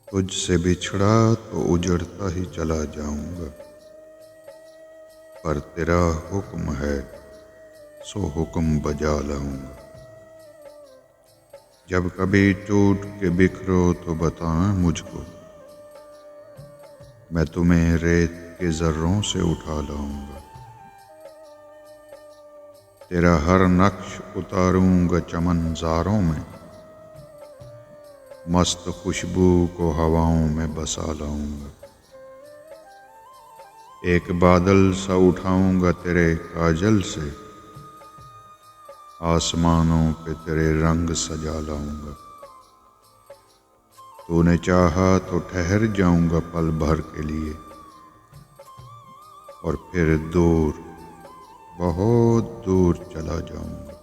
तुझसे बिछड़ा तो उजड़ता ही चला जाऊंगा, पर तेरा हुक्म है सो हुक्म बजा लाऊंगा। जब कभी टूट के बिखरो तो बताना मुझको, मैं तुम्हें रेत के जर्रों से उठा लाऊंगा। तेरा हर नक्श उतारूंगा चमनजारों में, मस्त खुशबू को हवाओं में बसा लाऊंगा। एक बादल सा उठाऊंगा तेरे काजल से, आसमानों पे तेरे रंग सजा लाऊंगा। तूने चाहा तो ठहर जाऊंगा पल भर के लिए, और फिर दूर बहुत दूर चला जाऊंगा।